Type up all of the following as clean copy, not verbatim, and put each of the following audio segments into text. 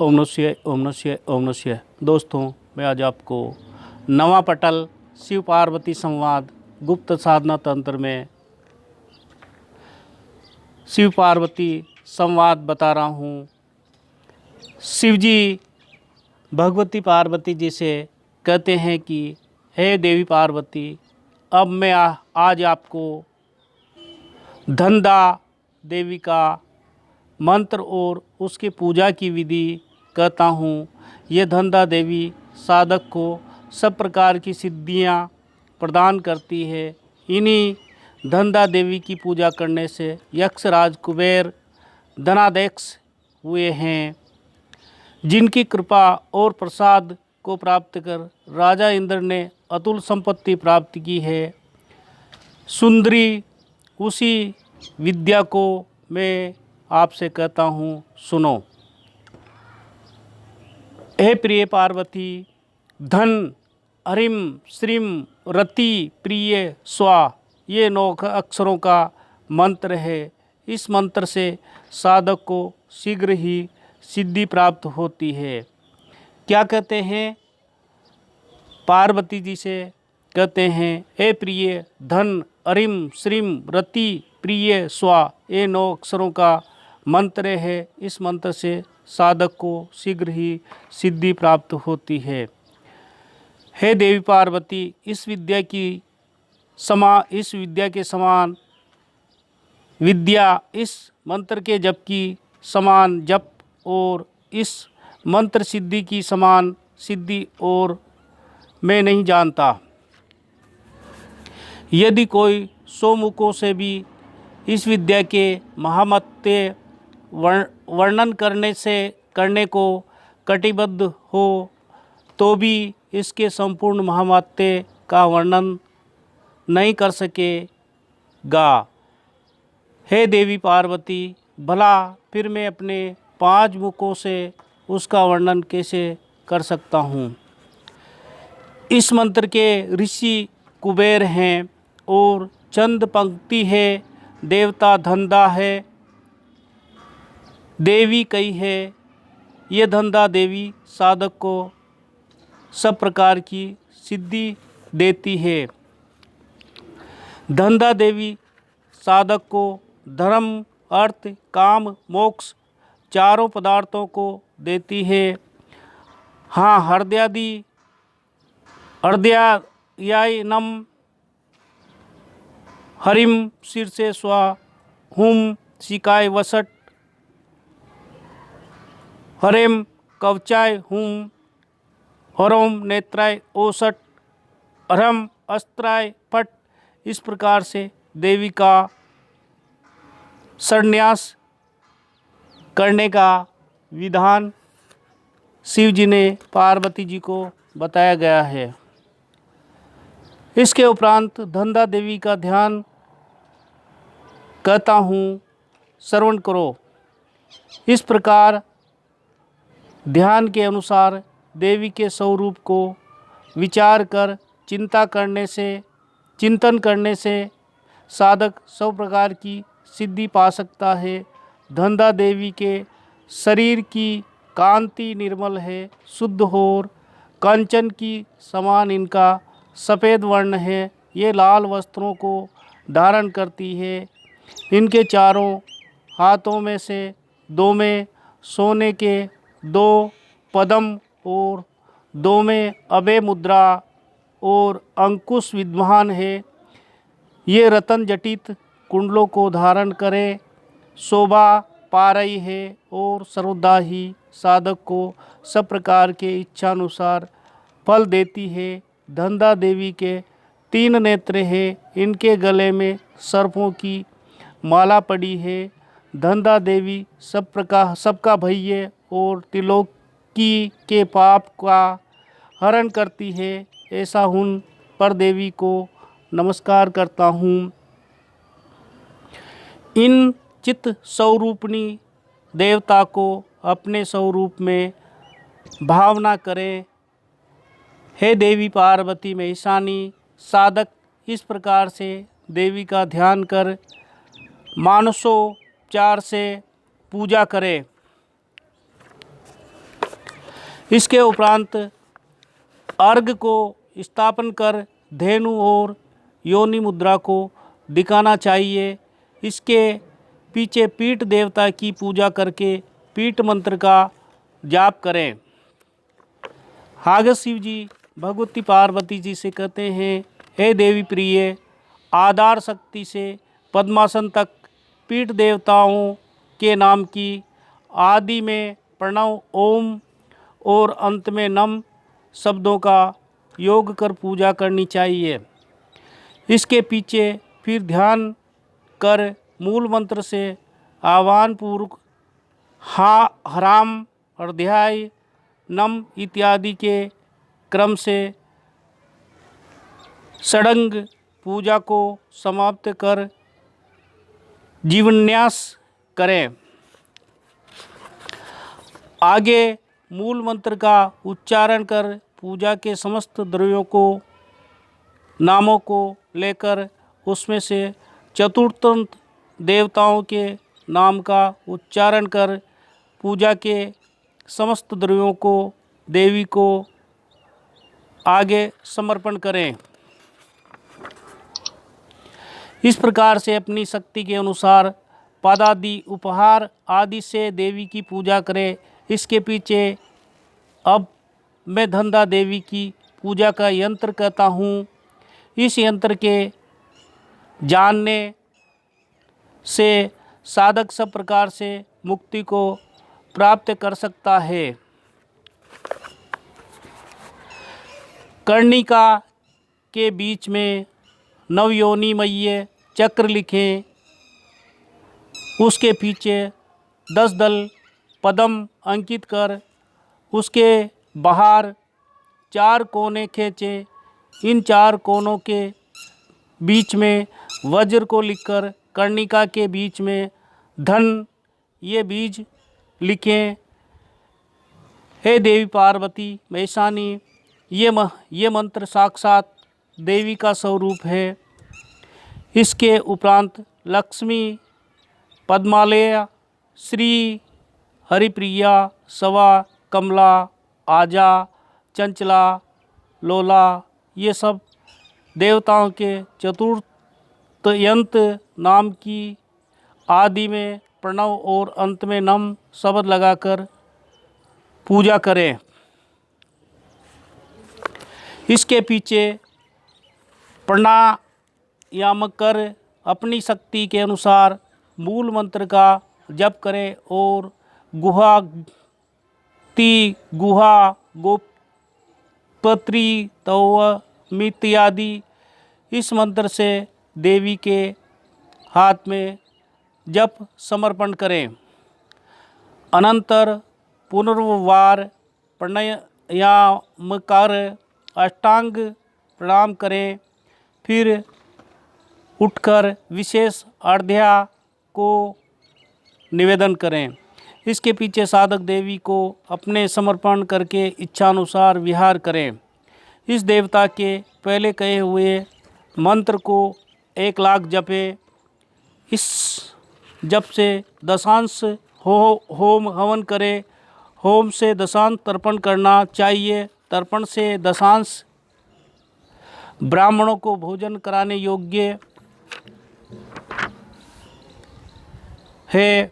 ओम नमः शिवाय, ओम नमः शिवाय, ओम नमः शिवाय। दोस्तों, मैं आज आपको नवा पटल शिव पार्वती संवाद गुप्त साधना तंत्र में शिव पार्वती संवाद बता रहा हूँ। शिव जी भगवती पार्वती जी से कहते हैं कि हे देवी पार्वती, अब मैं आज आपको धनदा देवी का मंत्र और उसके पूजा की विधि कहता हूँ। ये धनदा देवी साधक को सब प्रकार की सिद्धियाँ प्रदान करती है। इन्हीं धनदा देवी की पूजा करने से यक्षराज कुबेर धनाध्यक्ष हुए हैं, जिनकी कृपा और प्रसाद को प्राप्त कर राजा इंद्र ने अतुल संपत्ति प्राप्त की है। सुंदरी उसी विद्या को मैं आपसे कहता हूँ, सुनो। हे प्रिय पार्वती, धन हरिम श्रीम रति प्रिय स्वा, ये 9 अक्षरों का मंत्र है। इस मंत्र से साधक को शीघ्र ही सिद्धि प्राप्त होती है। क्या कहते हैं? पार्वती जी से कहते हैं, हे प्रिय, धन हरिम श्रीम रति प्रिय स्वा, ये 9 अक्षरों का मंत्र है। इस मंत्र से साधक को शीघ्र ही सिद्धि प्राप्त होती है। हे देवी पार्वती, इस विद्या के समान विद्या, इस मंत्र के जप की समान जप और इस मंत्र सिद्धि की समान सिद्धि और मैं नहीं जानता। यदि कोई 100 मुखों से भी इस विद्या के महामत्य वर्णन करने को कटिबद्ध हो तो भी इसके संपूर्ण महामत्य का वर्णन नहीं कर सकेगा। हे देवी पार्वती, भला फिर मैं अपने 5 मुखों से उसका वर्णन कैसे कर सकता हूँ? इस मंत्र के ऋषि कुबेर हैं और चंद पंक्ति है। देवता धनदा है, देवी कई है। ये धनदा देवी साधक को सब प्रकार की सिद्धि देती है। धनदा देवी साधक को धर्म, अर्थ, काम, मोक्ष चारों पदार्थों को देती है। हाँ, हृदयायनम हरिम शीर्षे स्वा, हुम शिकाय वसट, हरेम कवचाय हुम, हरोम नेत्राय ओसट, हरम अस्त्राय पट। इस प्रकार से देवी का संन्यास करने का विधान शिव जी ने पार्वती जी को बताया गया है। इसके उपरांत धनदा देवी का ध्यान कहता हूँ, श्रवण करो। इस प्रकार ध्यान के अनुसार देवी के स्वरूप को विचार कर चिंतन करने से साधक सब प्रकार की सिद्धि पा सकता है। धनदा देवी के शरीर की कांति निर्मल है, शुद्ध और कंचन की समान इनका सफ़ेद वर्ण है। ये लाल वस्त्रों को धारण करती है। इनके चारों हाथों में से 2 में सोने के 2 पद्म और 2 में अभय मुद्रा और अंकुश विद्यमान है। ये रतन जटित कुंडलों को धारण करे शोभा पा रही है और सर्वदा ही साधक को सब प्रकार के इच्छानुसार फल देती है। धनदा देवी के 3 नेत्र है। इनके गले में सर्पों की माला पड़ी है। धनदा देवी सबका भय और त्रिलोकी के पाप का हरण करती है। ऐसा हुन पर देवी को नमस्कार करता हूँ। इन चित्त स्वरूपिणी देवता को अपने स्वरूप में भावना करें। हे देवी पार्वती में ईशानी, साधक इस प्रकार से देवी का ध्यान कर मानसोपचार से पूजा करे। इसके उपरांत अर्घ को स्थापन कर धेनु और योनि मुद्रा को दिखाना चाहिए। इसके पीछे पीठ देवता की पूजा करके पीठ मंत्र का जाप करें। आगे शिव जी भगवती पार्वती जी से कहते हैं, हे देवी प्रिय, आधार शक्ति से पद्मासन तक पीठ देवताओं के नाम की आदि में प्रणव ओम और अंत में नम शब्दों का योग कर पूजा करनी चाहिए। इसके पीछे फिर ध्यान कर मूल मंत्र से आह्वान पूर्वक हराम, अध्याय, नम इत्यादि के क्रम से षडंग पूजा को समाप्त कर जीवन्यास करें। आगे मूल मंत्र का उच्चारण कर पूजा के समस्त द्रव्यों को नामों को लेकर उसमें से चतुर्थ देवताओं के नाम का उच्चारण कर पूजा के समस्त द्रव्यों को देवी को आगे समर्पण करें। इस प्रकार से अपनी शक्ति के अनुसार पादादि उपहार आदि से देवी की पूजा करें। इसके पीछे अब मैं धनदा देवी की पूजा का यंत्र कहता हूँ। इस यंत्र के जानने से साधक सब प्रकार से मुक्ति को प्राप्त कर सकता है। कर्णिका के बीच में नवयोनिमय चक्र लिखें। उसके पीछे 10 दल पद्म अंकित कर उसके बाहर 4 कोने खींचे। इन 4 कोनों के बीच में वज्र को लिखकर कर्णिका के बीच में धन ये बीज लिखें। हे देवी पार्वती महेशानी, ये मंत्र साक्षात देवी का स्वरूप है। इसके उपरांत लक्ष्मी, पद्मालया, श्री, हरिप्रिया, सवा, कमला, आजा, चंचला, लोला, ये सब देवताओं के चतुर्थयंत नाम की आदि में प्रणव और अंत में नम शब्द लगाकर पूजा करें। इसके पीछे प्राणायाम कर अपनी शक्ति के अनुसार मूल मंत्र का जप करें और गुहा, गोपत्री, तव इत्यादि इस मंत्र से देवी के हाथ में जप समर्पण करें। अनंतर पुनर्वार प्राणायाम कर अष्टांग प्रणाम करें। फिर उठकर विशेष अर्घ्य को निवेदन करें। इसके पीछे साधक देवी को अपने समर्पण करके इच्छानुसार विहार करें। इस देवता के पहले कहे हुए मंत्र को 1 लाख जपें। इस जप से दशांश होम हवन करें। होम से दशांश तर्पण करना चाहिए। तर्पण से दशांश ब्राह्मणों को भोजन कराने योग्य है।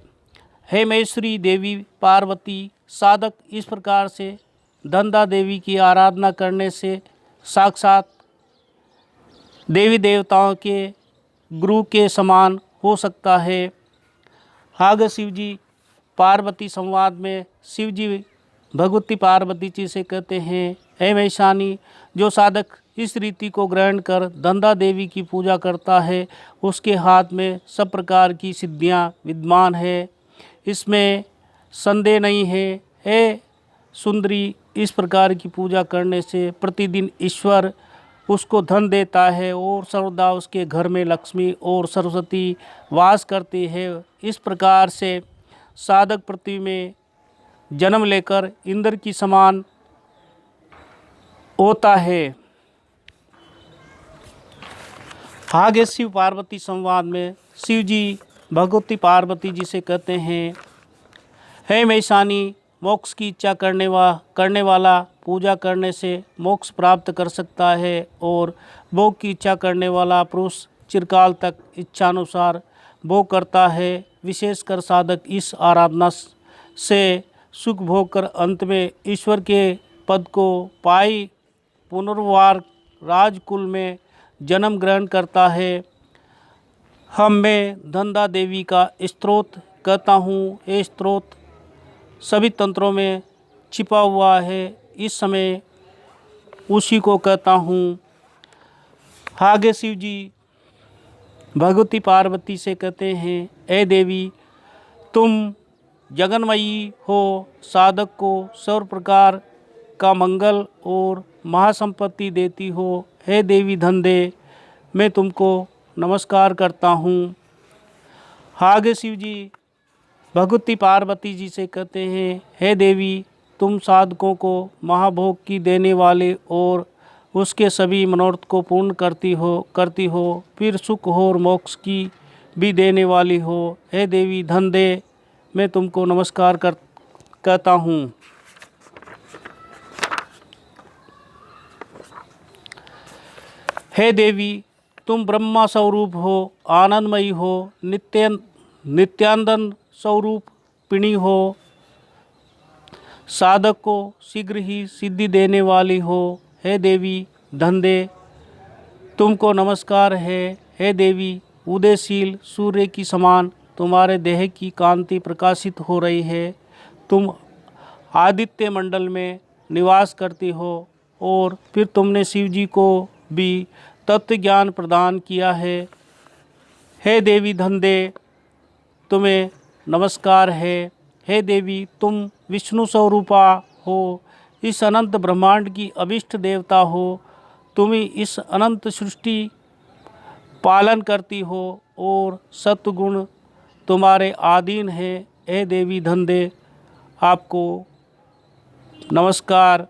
हे महेश्वरी देवी पार्वती, साधक इस प्रकार से धनदा देवी की आराधना करने से साक्षात देवी देवताओं के गुरु के समान हो सकता है। आगे शिव जी पार्वती संवाद में शिव जी भगवती पार्वती जी से कहते हैं, हे महेशानी, जो साधक इस रीति को ग्रहण कर धनदा देवी की पूजा करता है उसके हाथ में सब प्रकार की सिद्धियां विद्यमान है, इसमें संदेह नहीं है। हे सुंदरी, इस प्रकार की पूजा करने से प्रतिदिन ईश्वर उसको धन देता है और सर्वदा उसके घर में लक्ष्मी और सरस्वती वास करती है। इस प्रकार से साधक पृथ्वी में जन्म लेकर इंद्र की समान होता है। आगे शिव पार्वती संवाद में शिव जी भगवती पार्वती जी से कहते हैं, हे महेशानी, मोक्ष की इच्छा करने वाला पूजा करने से मोक्ष प्राप्त कर सकता है और भोग की इच्छा करने वाला पुरुष चिरकाल तक इच्छानुसार भोग करता है। विशेषकर साधक इस आराधना से सुख भोग कर अंत में ईश्वर के पद को पाई पुनर्वार राजकुल में जन्म ग्रहण करता है। मैं धनदा देवी का स्त्रोत कहता हूँ। ये स्त्रोत सभी तंत्रों में छिपा हुआ है, इस समय उसी को कहता हूँ। आगे शिव जी भगवती पार्वती से कहते हैं, ए देवी तुम जगन्मयी हो, साधक को सर्व प्रकार का मंगल और महासंपत्ति देती हो। हे देवी धनदे, मैं तुमको नमस्कार करता हूँ। आगे शिव जी भगवती पार्वती जी से कहते हैं, हे देवी तुम साधकों को महाभोग की देने वाले और उसके सभी मनोरथ को पूर्ण करती हो, फिर सुख और मोक्ष की भी देने वाली हो। हे देवी धनदे, मैं तुमको नमस्कार कहता हूँ। हे देवी तुम ब्रह्मा स्वरूप हो, आनंदमयी हो, नित्यानंद स्वरूप पिणी हो, साधक को शीघ्र ही सिद्धि देने वाली हो। हे देवी धनदे, तुमको नमस्कार है। हे देवी उदयशील सूर्य की समान तुम्हारे देह की कांति प्रकाशित हो रही है। तुम आदित्य मंडल में निवास करती हो और फिर तुमने शिव जी को भी तत्व ज्ञान प्रदान किया है। हे देवी धनदे, तुम्हें नमस्कार है। हे देवी तुम विष्णु स्वरूपा हो, इस अनंत ब्रह्मांड की अभिष्ट देवता हो। तुम ही इस अनंत सृष्टि पालन करती हो और सत्गुण तुम्हारे अधीन है। हे देवी धनदे, आपको नमस्कार।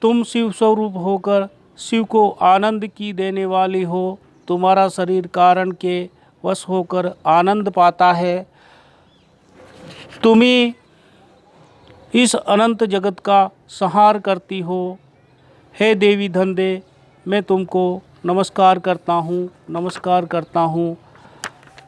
तुम शिव स्वरूप होकर शिव को आनंद की देने वाली हो। तुम्हारा शरीर कारण के वश होकर आनंद पाता है। तुम ही इस अनंत जगत का संहार करती हो। हे देवी धनदे, मैं तुमको नमस्कार करता हूँ, नमस्कार करता हूँ,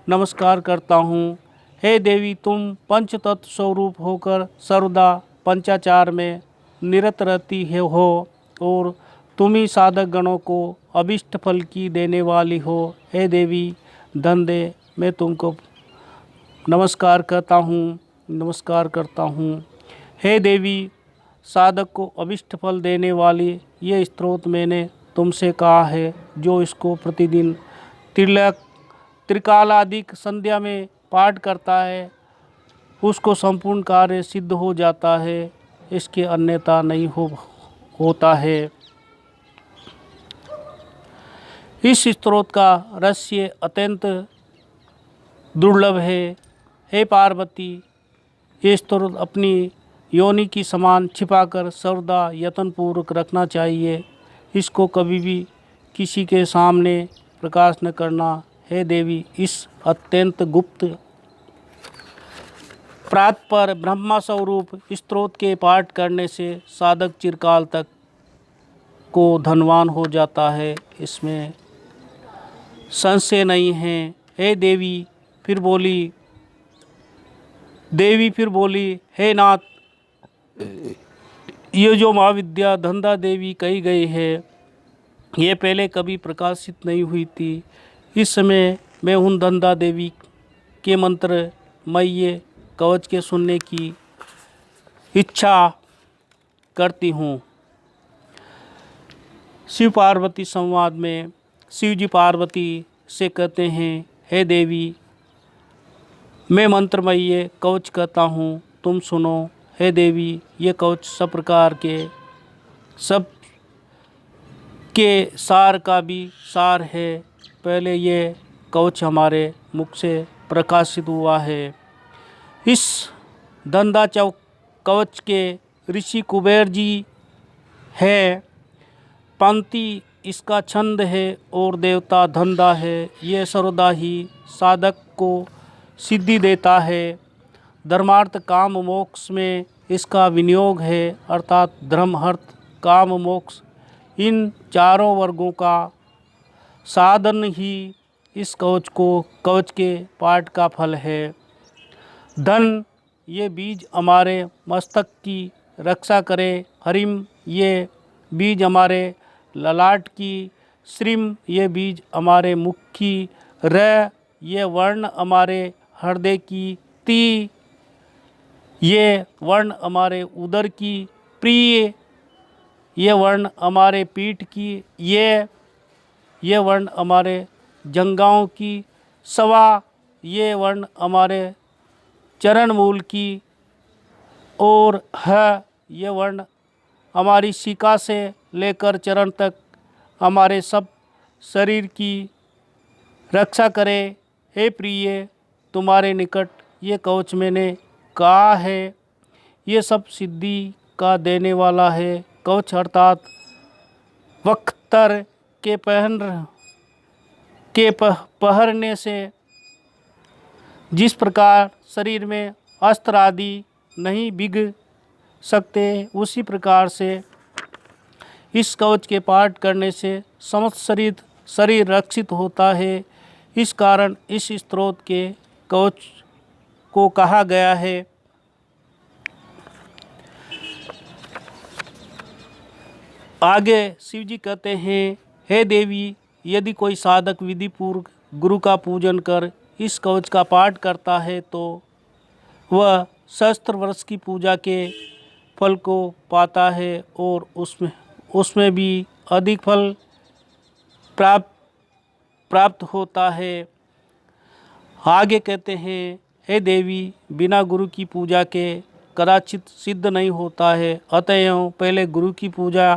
नमस्कार करता हूँ। हे देवी तुम पंच तत्व स्वरूप होकर सर्वदा पंचाचार में निरत रहती हो और तुम ही साधक गणों को अभिष्ट फल की देने वाली हो। हे देवी धनदे, मैं तुमको नमस्कार कहता हूँ, नमस्कार करता हूँ। हे देवी साधक को अभिष्ट फल देने वाली ये स्तोत्र मैंने तुमसे कहा है। जो इसको प्रतिदिन त्रिकालादिक संध्या में पाठ करता है उसको संपूर्ण कार्य सिद्ध हो जाता है, इसके अन्यथा नहीं होता है। इस स्तोत्र का रहस्य अत्यंत दुर्लभ है। हे पार्वती, ये स्तोत्र अपनी योनि की समान छिपाकर सर्वदा यत्नपूर्वक रखना चाहिए। इसको कभी भी किसी के सामने प्रकाश न करना। हे देवी, इस अत्यंत गुप्त प्रात पर ब्रह्मा स्वरूप स्तोत्र के पाठ करने से साधक चिरकाल तक को धनवान हो जाता है, इसमें संशय नहीं है। हे देवी फिर बोली, हे नाथ, ये जो महाविद्या धनदा देवी कही गई है ये पहले कभी प्रकाशित नहीं हुई थी। इस समय मैं उन धनदा देवी के मंत्र मैं ये कवच के सुनने की इच्छा करती हूँ। शिव पार्वती संवाद में शिव जी पार्वती से कहते हैं, हे देवी मैं मंत्रमय ये कवच कहता हूँ, तुम सुनो। हे देवी, ये कवच सब प्रकार के सब के सार का भी सार है। पहले ये कवच हमारे मुख से प्रकाशित हुआ है। इस धनदा कवच के ऋषि कुबेर जी है, पंक्ति इसका छंद है और देवता धनदा है। ये सर्वदा ही साधक को सिद्धि देता है। धर्मार्थ काम मोक्ष में इसका विनियोग है, अर्थात धर्म, अर्थ, काम, मोक्ष, इन चारों वर्गों का साधन ही इस कवच के पाठ का फल है। धन, ये बीज हमारे मस्तक की रक्षा करे। हरिम, ये बीज हमारे ललाट की। श्रीम, ये बीज हमारे मुख की। र, ये वर्ण हमारे हृदय की। ती, ये वर्ण हमारे उदर की। प्रिय, ये वर्ण हमारे पीठ की। ये वर्ण हमारे जंघाओं की। सवा, ये वर्ण हमारे चरण मूल की। और ह, ये वर्ण हमारी शिका से लेकर चरण तक हमारे सब शरीर की रक्षा करे। हे प्रिय, तुम्हारे निकट ये कवच मैंने कहा है, ये सब सिद्धि का देने वाला है। कवच अर्थात वक्तर के पहनने से जिस प्रकार शरीर में अस्त्र आदि नहीं बिग सकते, उसी प्रकार से इस कवच के पाठ करने से समस्त शरीर रक्षित होता है। इस कारण इस स्तोत्र के कवच को कहा गया है। आगे शिव जी कहते हैं, हे देवी, यदि कोई साधक विधि पूर्वक गुरु का पूजन कर इस कवच का पाठ करता है तो वह सहस्त्र वर्ष की पूजा के फल को पाता है और उसमें भी अधिक फल प्राप्त होता है। आगे कहते हैं, हे देवी, बिना गुरु की पूजा के कदाचित सिद्ध नहीं होता है। अतएव पहले गुरु की पूजा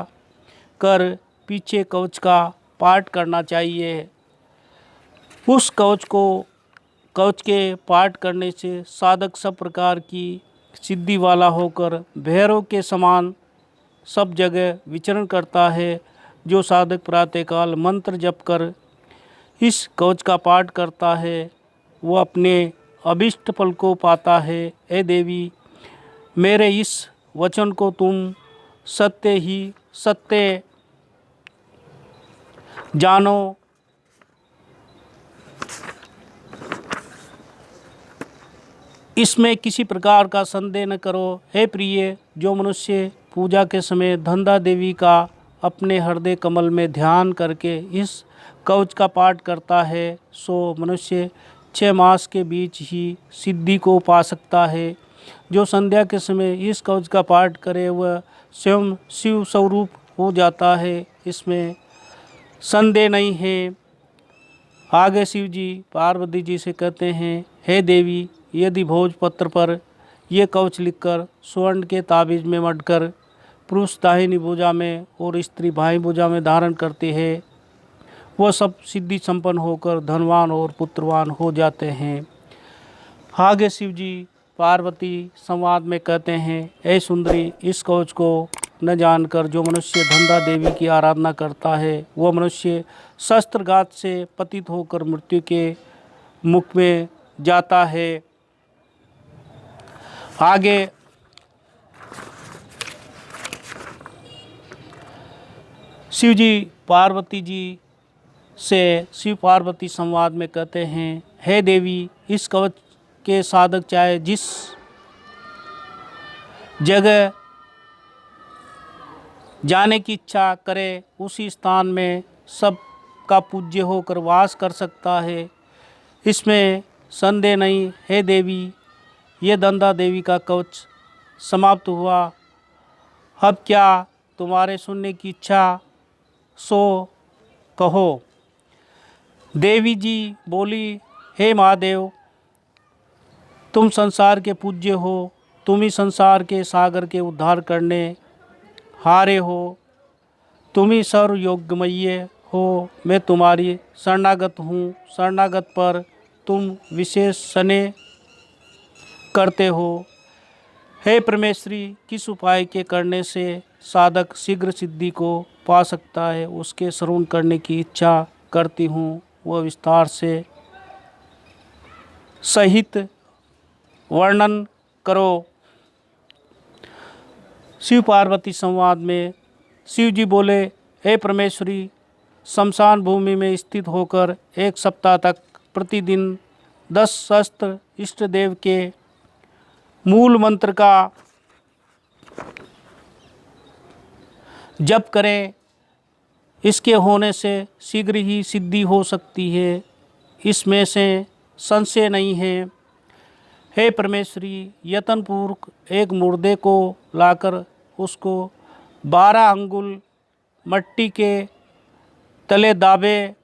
कर पीछे कवच का पाठ करना चाहिए। उस कवच के पाठ करने से साधक सब प्रकार की सिद्धि वाला होकर भैरव के समान सब जगह विचरण करता है। जो साधक प्रातःकाल मंत्र जप कर इस कवच का पाठ करता है वो अपने अभिष्ट फल को पाता है। हे देवी, मेरे इस वचन को तुम सत्य ही सत्य जानो। इसमें किसी प्रकार का संदेह न करो। हे प्रिय, जो मनुष्य पूजा के समय धनदा देवी का अपने हृदय कमल में ध्यान करके इस कवच का पाठ करता है, सो मनुष्य 6 मास के बीच ही सिद्धि को पा सकता है। जो संध्या के समय इस कवच का पाठ करे वह स्वयं शिव स्वरूप हो जाता है, इसमें संदेह नहीं है। आगे शिव जी पार्वती जी से कहते हैं, हे देवी, यदि भोजपत्र पर यह कवच लिखकर स्वर्ण के ताबीज में मढ़कर पुरुष दाहिनी भुजा में और स्त्री बाईं भुजा में धारण करते हैं, वह सब सिद्धि संपन्न होकर धनवान और पुत्रवान हो जाते हैं। आगे शिव जी पार्वती संवाद में कहते हैं, ऐ सुंदरी, इस कवच को न जानकर जो मनुष्य धनदा देवी की आराधना करता है वह मनुष्य शस्त्रघात से पतित होकर मृत्यु के मुख में जाता है। आगे शिव जी पार्वती जी से शिव पार्वती संवाद में कहते हैं, हे देवी, इस कवच के साधक चाहे जिस जगह जाने की इच्छा करे उसी स्थान में सब का पूज्य होकर वास कर सकता है, इसमें संदेह नहीं। हे देवी, ये धनदा देवी का कवच समाप्त हुआ। अब क्या तुम्हारे सुनने की इच्छा सो कहो। देवी जी बोली, हे महादेव, तुम संसार के पूज्य हो, तुम ही संसार के सागर के उद्धार करने हारे हो, तुम ही सर्व योग्यमय्य हो। मैं तुम्हारी शरणागत हूँ। शरणागत पर तुम विशेष स्नेह करते हो। हे परमेश्वरी, किस उपाय के करने से साधक शीघ्र सिद्धि को पा सकता है, उसके श्रवण करने की इच्छा करती हूँ। वह विस्तार से सहित वर्णन करो। शिव पार्वती संवाद में शिव जी बोले, हे परमेश्वरी, शमशान भूमि में स्थित होकर 1 सप्ताह तक प्रतिदिन 10 सहस्त्र इष्ट देव के मूल मंत्र का जप करें। इसके होने से शीघ्र ही सिद्धि हो सकती है, इसमें से संशय नहीं है। हे परमेश्वरी, यत्नपूर्वक एक मुर्दे को लाकर उसको 12 अंगुल मट्टी के तले दाबे,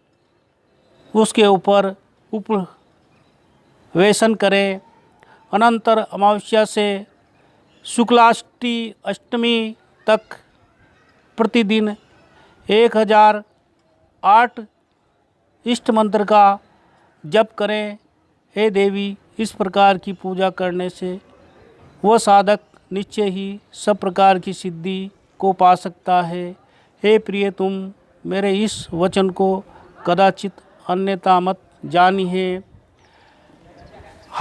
उसके ऊपर उपवेशन करें। अनंतर अमावस्या से शुक्लाष्टमी अष्टमी तक प्रतिदिन 1008 इष्ट मंत्र का जप करें। हे देवी, इस प्रकार की पूजा करने से वह साधक निश्चय ही सब प्रकार की सिद्धि को पा सकता है। हे प्रिय, तुम मेरे इस वचन को कदाचित अन्यथा मत जानी है।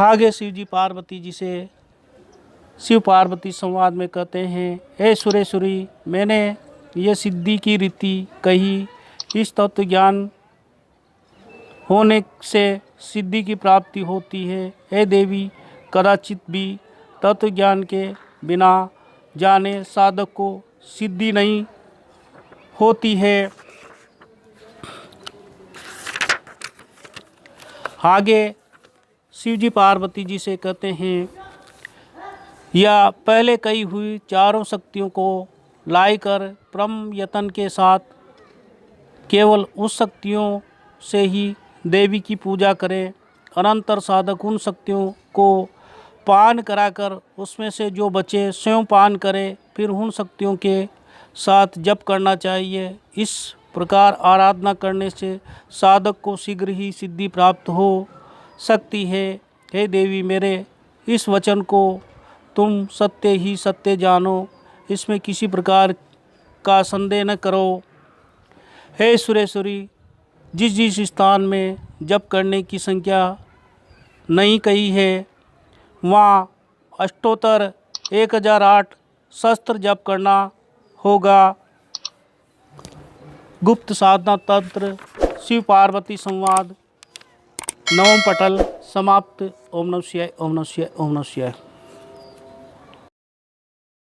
आगे शिव जी पार्वती जी से शिव पार्वती संवाद में कहते हैं, हे सुरेश्वरी, मैंने ये सिद्धि की रीति कही। इस तत्व ज्ञान होने से सिद्धि की प्राप्ति होती है। हे देवी, कदाचित भी तत्व ज्ञान के बिना जाने साधक को सिद्धि नहीं होती है। आगे शिव जी पार्वती जी से कहते हैं, या पहले कही हुई चारों शक्तियों को लाकर परम यत्न के साथ केवल उस शक्तियों से ही देवी की पूजा करें। अनंतर साधक उन शक्तियों को पान कराकर उसमें से जो बचे स्वयं पान करे, फिर उन शक्तियों के साथ जप करना चाहिए। इस प्रकार आराधना करने से साधक को शीघ्र ही सिद्धि प्राप्त हो सकती है। हे देवी, मेरे इस वचन को तुम सत्य ही सत्य जानो, इसमें किसी प्रकार का संदेह न करो। हे सुरेश्वरी, जिस जिस स्थान में जप करने की संख्या नहीं कही है, वहाँ अष्टोत्तर 1008 शस्त्र जप करना होगा। गुप्त साधना तंत्र शिव पार्वती संवाद 9वां पटल समाप्त। ओम नमः शिवाय, ओम नमः शिवाय, ओम नमः शिवाय।